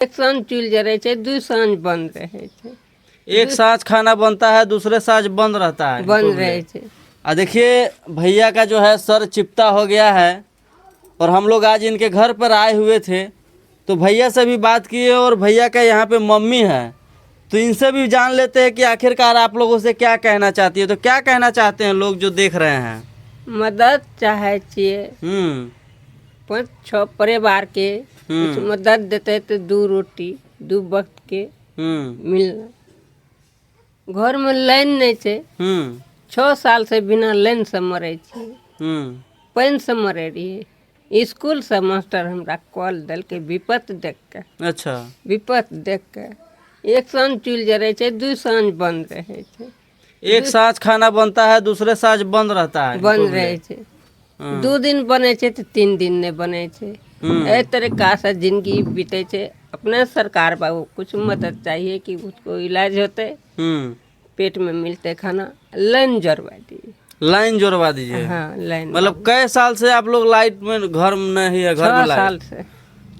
एक सांझ चूल्ह जरे छे, दू सांझ बंद रहे छे। एक साँझ खाना बनता है, दूसरे साँझ बंद रहता है। बंद रहे छे। देखिए भैया का जो है सर चिपटा हो गया है और हम लोग आज इनके घर पर आए हुए थे, तो भैया से भी बात किए और भैया का यहाँ पे मम्मी है, तो इनसे भी जान लेते हैं कि आखिरकार आप लोगों से क्या कहना चाहती है। तो क्या कहना चाहते हैं लोग जो देख रहे हैं? मदद चाहे छिए 5-6 परिवार के कुछ मदद देते तो 2 रोटी 2 वक्त के मिलना। घर में लाइन नहीं छे, 6 साल से बिना लाइन से मरे छे, पानी से मरे रहिए। स्कूल से मास्टर हमरा कॉल दल के विपत देख के। अच्छा, विपत देख के एक सांझ चूल्ह जरे छे, 2 सांझ बंद रहे छे। एक साँझ खाना बनता है, दूसरे साँझ बंद रहता है। बंद रहे छे। 2 दिन बने छे तो 3 दिन नहीं बने छे। ए तरीका से जिंदगी बीते छे। अपने सरकार बाबू कुछ मदद चाहिए कि उसको इलाज होते, पेट में मिलते खाना। लाइन जोड़वा दीजिए। लाइन जोड़वा दीजिए। हाँ, लाइन मतलब कई साल से आप लोग लाइट में घर में नहीं है? घर में 6 लाइट साल से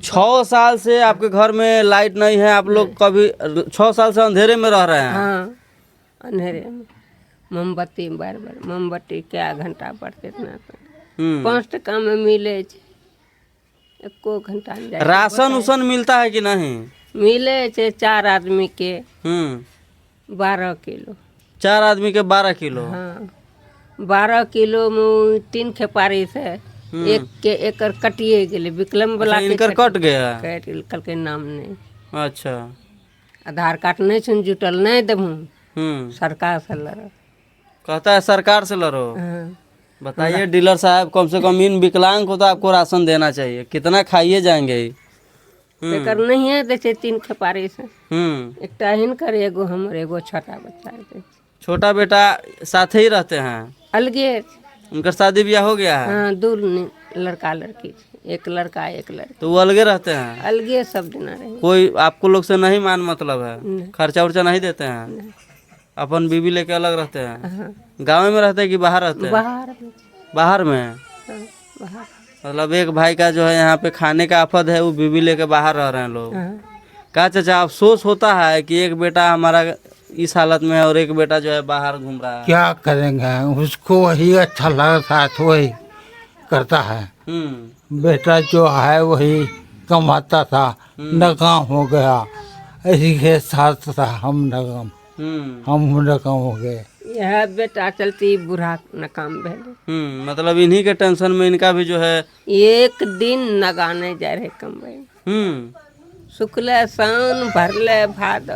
6 साल से आपके घर में लाइट नहीं है। आप लोग कभी 6 साल से अंधेरे में रह रहे हैं? हाँ, अंधेरे में मोमबत्ती बार मोमबत्ती क्या घंटा पड़ते इतना 5 टका में मिले छे। एको घंटा नहीं जाए। राशन उसन मिलता है कि नहीं? मिले छे 4 आदमी के 12 किलो। 4 आदमी के 12 किलो। हाँ, 12 किलो में 3 खेपारी से एक के एकर कटिए गेले। विकलम वाला अच्छा, इनकर कट गया। कल के नाम नहीं। अच्छा, आधार कार्ड नहीं सुन जुटल नहीं देबू। सरकार से लड़ो। कहता है सरकार से लड़ो। हाँ। बताइए डीलर साहब, कम से कम इन विकलांग को तो आपको राशन देना चाहिए। कितना खाइए जाएंगे? एकर नहीं है दे छे 3 खेपारी से। हम्म एकटा हिनकर एगो हमर एगो छोटा बच्चा दे। छोटा बेटा साथ ही रहते हैं? अलगे। उनका शादी ब्याह हो गया है? हाँ, 2 लड़का लड़की छे। एक लड़का एक लड़की। तो वो अलगे रहते हैं? अलगे सब दिन रहे। कोई आपको लोग से नहीं मान मतलब है? नहीं। खर्चा उर्चा नहीं देते हैं? नहीं। अपन बीवी लेके अलग रहते हैं? हाँ, गाँव में रहते हैं कि बाहर रहते हैं? बाहर में। बाहर में। हाँ, बाहर। मतलब एक भाई का जो है यहाँ पे खाने का आफत है, वो बीवी लेके बाहर रह रहे हैं लोग। हाँ। क्या चाचा अफसोस होता है कि एक बेटा हमारा इस हालत में है और एक बेटा जो है बाहर घूम रहा है? क्या करेंगे, उसको वही अच्छा लगता है तो वही करता है। बेटा जो है वही कमाता था, नाकाम हो गया। इसी के साथ था हम नाकाम। हम नाकाम हो गए। यह बेटा चलती बूढ़ा नाकाम भेले। मतलब इन्हीं के टेंशन में इनका भी जो है एक दिन नगाने जा रहे कमबे। शुक्ल सान भरले भाद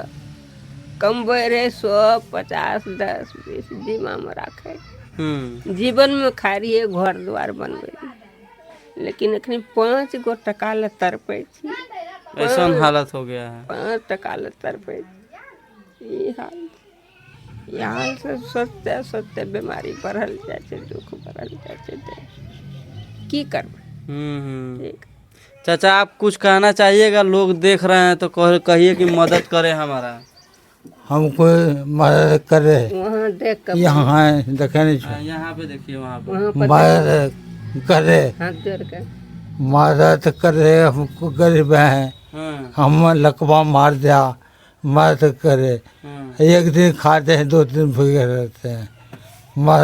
कमबे रे 100 50 10 20 जीमा में राखे। जीवन में खा रही घर द्वार बनबे, लेकिन एखनी 5 गो टका ले तरपे छी। ऐसा हालत हो गया है। 5 टका ले तरपे छी। ई हाल यहाँ से सोचते सोचते बीमारी बढ़ल जाए छे, दुख बढ़ल जाए छे। की करबे? ठीक। चाचा आप कुछ कहना चाहिएगा? लोग देख रहे हैं तो कहिए कि मदद करे हमारा। हमको मदद करे। वहाँ देख कर यहाँ देखे नहीं, यहाँ पे देखिए, वहाँ पे वहाँ पर मदद करे। हाथ जोड़ के मदद करे। हमको गरीब हैं, हम लकवा मार दिया, मदद करे। एक दिन खाते हैं, 2 दिन भूखे रहते हैं।